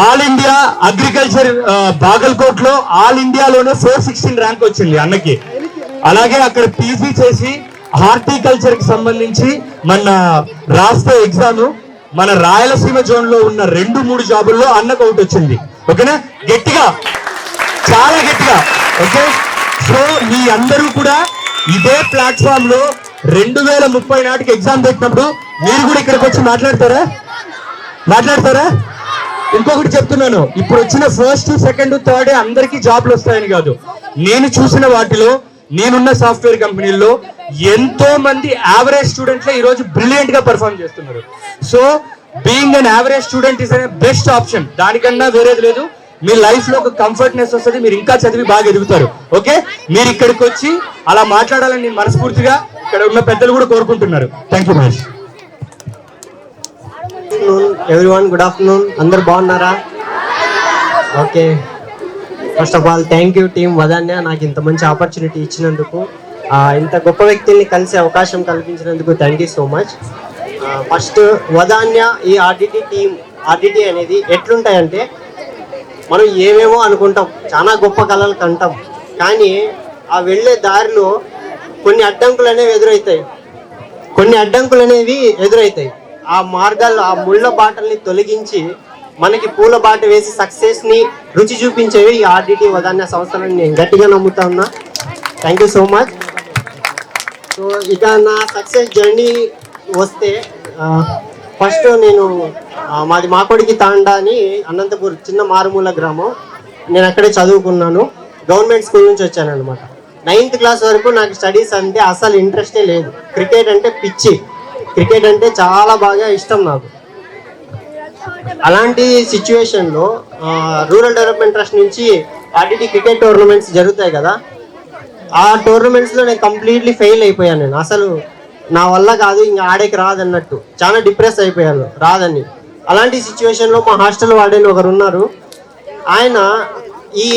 All India agriculture Bagalkot లో all ఇండియాలోనే 416 rank వచ్చింది అన్నకి. అలాగే అక్కడ పీజీ చేసి హార్టికల్చర్ కి సంబంధించి మన రాష్ట్ర ఎగ్జామ్ మన రాయలసీమ జోన్ లో ఉన్న 2-3 జాబుల్లో అన్నకు ఒకటి వచ్చింది. ఓకేనా, గట్టిగా, చాలా గట్టిగా. ఓకే, సో మీ అందరూ కూడా ఇదే ప్లాట్ఫామ్ లో 2030 నాటికి ఎగ్జామ్ పెట్టినప్పుడు మీరు కూడా ఇక్కడికి వచ్చి మాట్లాడతారా? ఇంకొకటి చెప్తున్నాను, ఇప్పుడు వచ్చిన ఫస్ట్, సెకండ్, థర్డ్ అందరికీ జాబ్లు వస్తాయని కాదు. నేను చూసిన వాటిలో, నేనున్న సాఫ్ట్వేర్ కంపెనీల్లో ఎంతో మంది యావరేజ్ స్టూడెంట్లే ఈరోజు బ్రిలియంట్ గా పర్ఫార్మ్ చేస్తున్నారు. So being an average student is best option. దానికన్నా వేరేది లేదు. మీ లైఫ్ లో ఒక కంఫర్ట్నెస్ వస్తుంది, మీరు ఇంకా చదివి బాగా ఎదుగుతారు. ఓకే, మీరు ఇక్కడికి వచ్చి అలా మాట్లాడాలని నేను మనస్ఫూర్తిగా ఇక్కడ ఉన్న పెద్దలు కూడా కోరుకుంటున్నారు. Thank you Mahesh. Everyone, good afternoon. అందరు బాగున్నారా? Okay, first of all thank you team Vadanya, నాకు ఇంత మంచి ఆపర్చునిటీ ఇచ్చినందుకు, ఇంత గొప్ప వ్యక్తుల్ని కలిసే అవకాశం కల్పించినందుకు thank you so much. First Vadanya ఈ ఆర్డిటి అనేది ఎట్లుంటాయంటే, మనం ఏమేమో అనుకుంటాం, చాలా గొప్ప కళలు కంటాం, కానీ ఆ వెళ్ళే దారిలో కొన్ని అడ్డంకులు అనేవి ఎదురవుతాయి. ఆ మార్గాల్లో ఆ ముళ్ళ బాటల్ని తొలగించి మనకి పూల బాట వేసి సక్సెస్ని రుచి చూపించేవి ఈ ఆర్డిటి వదాన్య సంస్థలని నేను గట్టిగా నమ్ముతా ఉన్నా. Thank you so much. So ఇక నా సక్సెస్ జర్నీ వస్తే, ఫస్ట్ నేను మాది మాకోడికి తాండా అని అనంతపూర్ చిన్న మారుమూల గ్రామం. నేను అక్కడే చదువుకున్నాను. గవర్నమెంట్ స్కూల్ నుంచి వచ్చాను అనమాట. 9th క్లాస్ వరకు నాకు స్టడీస్ అంటే అసలు ఇంట్రెస్టే లేదు. క్రికెట్ అంటే పిచ్చి, క్రికెట్ అంటే చాలా బాగా ఇష్టం నాకు. అలాంటి సిచ్యువేషన్లో రూరల్ డెవలప్మెంట్ ట్రస్ట్ నుంచి ఆర్డిటి క్రికెట్ టోర్నమెంట్స్ జరుగుతాయి కదా, ఆ టోర్నమెంట్స్లో నేను కంప్లీట్లీ ఫెయిల్ అయిపోయాను. నేను అసలు నా వల్ల కాదు, ఇంకా ఆడేకి రాదన్నట్టు చాలా డిప్రెస్ అయిపోయాను, రాదని. అలాంటి సిచ్యువేషన్లో మా హాస్టల్ వార్డెన్ ఒకరు ఉన్నారు. ఆయన ఈ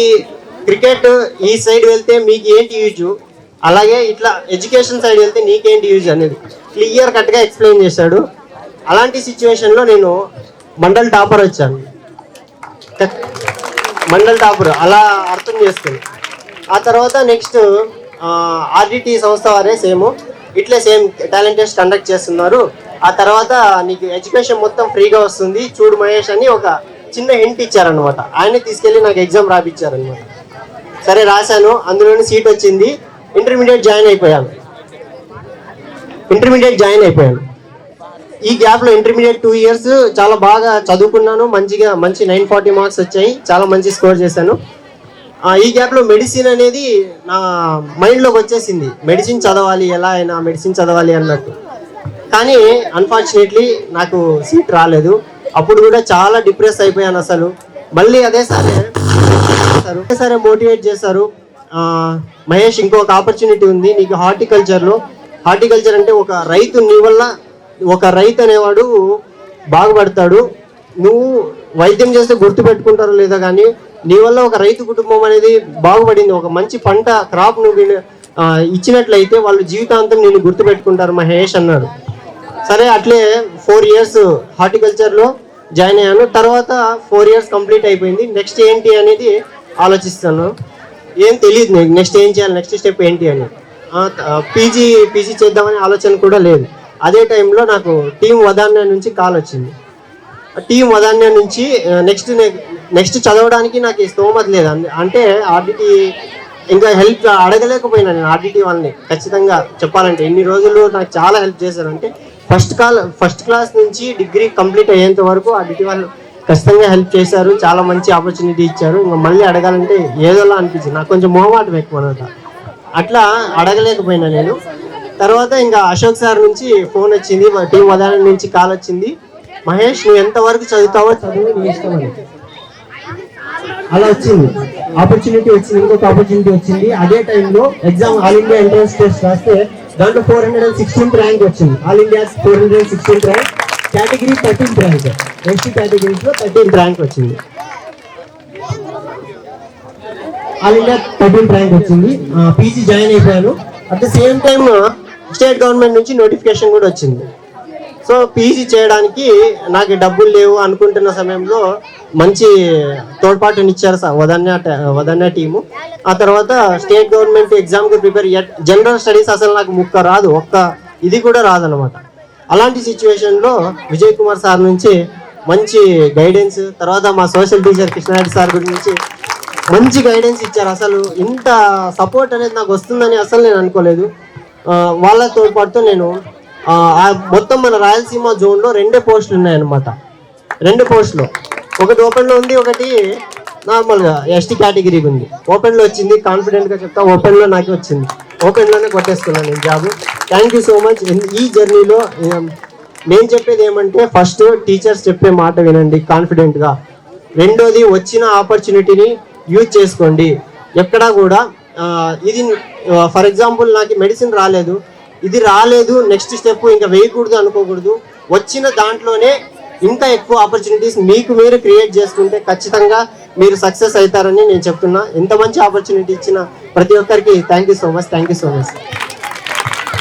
క్రికెట్ ఈ సైడ్ వెళ్తే మీకు ఏంటి యూజ్, అలాగే ఇట్లా ఎడ్యుకేషన్ సైడ్ వెళ్తే నీకేంటి యూజ్ అనేది క్లియర్ కట్గా ఎక్స్ప్లెయిన్ చేశాడు. అలాంటి సిచ్యువేషన్లో నేను మండల్ టాపర్ వచ్చాను. మండల్ టాపర్ అలా అర్థం చేసుకుని, ఆ తర్వాత నెక్స్ట్ ఆర్డిటి సంస్థ వారే సేమ్ టాలెంట్ టెస్ట్ కండక్ట్ చేస్తున్నారు. ఆ తర్వాత నీకు ఎడ్యుకేషన్ మొత్తం ఫ్రీగా వస్తుంది చూడు మహేష్ అని ఒక చిన్న హింట్ ఇచ్చారనమాట. ఆయనే తీసుకెళ్ళి నాకు ఎగ్జామ్ రాపిచ్చారనమాట. సరే రాశాను, అందులోనే సీట్ వచ్చింది. ఇంటర్మీడియట్ జాయిన్ అయిపోయాను. ఈ గ్యాప్లో ఇంటర్మీడియట్ 2 years చాలా బాగా చదువుకున్నాను. మంచి 940 మార్క్స్ వచ్చాయి, చాలా మంచి స్కోర్ చేశాను. ఈ గ్యాప్లో మెడిసిన్ అనేది నా మైండ్లోకి వచ్చేసింది. మెడిసిన్ చదవాలి, ఎలా అయినా మెడిసిన్ చదవాలి అన్నట్టు. కానీ అన్ఫార్చునేట్లీ నాకు సీట్ రాలేదు. అప్పుడు కూడా చాలా డిప్రెస్ అయిపోయాను అసలు. మళ్ళీ అదే సరే మోటివేట్ చేశారు. మహేష్, ఇంకొక ఆపర్చునిటీ ఉంది నీకు హార్టికల్చర్ అంటే ఒక రైతు, నీ వల్ల ఒక రైతు అనేవాడు బాగుపడతాడు. నువ్వు వైద్యం చేస్తే గుర్తు పెట్టుకుంటారో లేదో కానీ నీ వల్ల ఒక రైతు కుటుంబం అనేది బాగుపడింది. ఒక మంచి పంట క్రాప్ నువ్వు ఇచ్చినట్లయితే వాళ్ళు జీవితాంతం నేను గుర్తు పెట్టుకుంటారు మహేష్ అన్నాడు. సరే అట్లే 4 years హార్టికల్చర్లో జాయిన్ అయ్యాను. తర్వాత 4 years కంప్లీట్ అయిపోయింది. నెక్స్ట్ ఏంటి అనేది ఆలోచిస్తాను. ఏం తెలియదు నీకు నెక్స్ట్ ఏం చేయాలి, నెక్స్ట్ స్టెప్ ఏంటి అని. పీజీ చేద్దామనే ఆలోచన కూడా లేదు. అదే టైంలో నాకు టీం వదాన్య నుంచి కాల్ వచ్చింది. టీం వదాన్య నుంచి నెక్స్ట్ చదవడానికి నాకు స్తోమత లేదు. అంటే ఆర్డిటి ఇంకా హెల్ప్ అడగలేకపోయినా నేను ఆర్డిటి వాళ్ళని. ఖచ్చితంగా చెప్పాలంటే ఇన్ని రోజులు నాకు చాలా హెల్ప్ చేశారు. అంటే ఫస్ట్ క్లాస్ నుంచి డిగ్రీ కంప్లీట్ అయ్యేంత వరకు ఆర్డిటి వాళ్ళు ఖచ్చితంగా హెల్ప్ చేశారు. చాలా మంచి ఆపర్చునిటీ ఇచ్చారు. ఇంకా మళ్ళీ అడగాలంటే ఏదోలా అనిపించింది. నాకు కొంచెం మొహమాటం ఎక్కువ అనమాట. అట్లా అడగలేకపోయినా నేను. తర్వాత ఇంకా అశోక్ సార్ నుంచి ఫోన్ వచ్చింది, టీం వదాన్య నుంచి కాల్ వచ్చింది. మహేష్, నువ్వు ఎంతవరకు చదువుతావో చదువు, నీ ఇష్టం అని. అలా వచ్చింది ఆపర్చునిటీ వచ్చింది. ఇంకొక ఆపర్చునిటీ వచ్చింది. అదే టైంలో exam all India entrance test రాస్తే దాంట్లో 416th ర్యాంక్ వచ్చింది. All India 416th rank, category 13th rank, ST కేటగిరీస్లో 13th ర్యాంక్ వచ్చింది. ఆల్ ఇండియా 13th ర్యాంక్ వచ్చింది. పీజీ జాయిన్ అయిపోయాను. At the same time state government నుంచి నోటిఫికేషన్ కూడా వచ్చింది. సో పీజీ చేయడానికి నాకు డబ్బులు లేవు అనుకుంటున్న సమయంలో మంచి తోడ్పాటునిచ్చారు వదన్య టీము. ఆ తర్వాత స్టేట్ గవర్నమెంట్ ఎగ్జామ్కి ప్రిపేర్ జనరల్ స్టడీస్ అసలు నాకు ముక్క రాదు, ఒక్క ఇది కూడా రాదనమాట. అలాంటి సిచ్యువేషన్లో విజయ్ కుమార్ సార్ నుంచి మంచి గైడెన్స్, తర్వాత మా సోషల్ టీచర్ కృష్ణారెడ్డి సార్ గురించి మంచి గైడెన్స్ ఇచ్చారు. అసలు ఇంత సపోర్ట్ అనేది నాకు వస్తుందని అసలు నేను అనుకోలేదు. వాళ్ళ తోడ్పాటుతో నేను మొత్తం మన రాయలసీమ జోన్లో 2 పోస్టులు ఉన్నాయన్నమాట. 2 పోస్టులు, ఒకటి ఓపెన్లో ఉంది, ఒకటి నార్మల్గా ఎస్టీ కేటగిరీకి ఉంది. ఓపెన్లో వచ్చింది, కాన్ఫిడెంట్గా చెప్తా, ఓపెన్లో నాకే వచ్చింది. ఓపెన్లోనే కొట్టేసుకున్నాను నేను job. Thank you so much. ఈ జర్నీలో నేను చెప్పేది ఏమంటే, ఫస్ట్ టీచర్స్ చెప్పే మాట వినండి కాన్ఫిడెంట్గా. రెండోది, వచ్చిన ఆపర్చునిటీని యూజ్ చేసుకోండి. ఎక్కడా కూడా ఇది ఫర్ ఎగ్జాంపుల్ నాకు మెడిసిన్ రాలేదు, ఇది రాలేదు, నెక్స్ట్ స్టెప్ ఇంకా వేయకూడదు అనుకోకూడదు. వచ్చిన దాంట్లోనే ఇంకా ఎక్కువ ఆపర్చునిటీస్ మీకు మీరు క్రియేట్ చేసుకుంటే ఖచ్చితంగా మీరు సక్సెస్ అవుతారని నేను చెప్తున్నా. ఇంత మంచి ఆపర్చునిటీ ఇచ్చిన ప్రతి ఒక్కరికి థ్యాంక్ యూ సో మచ్.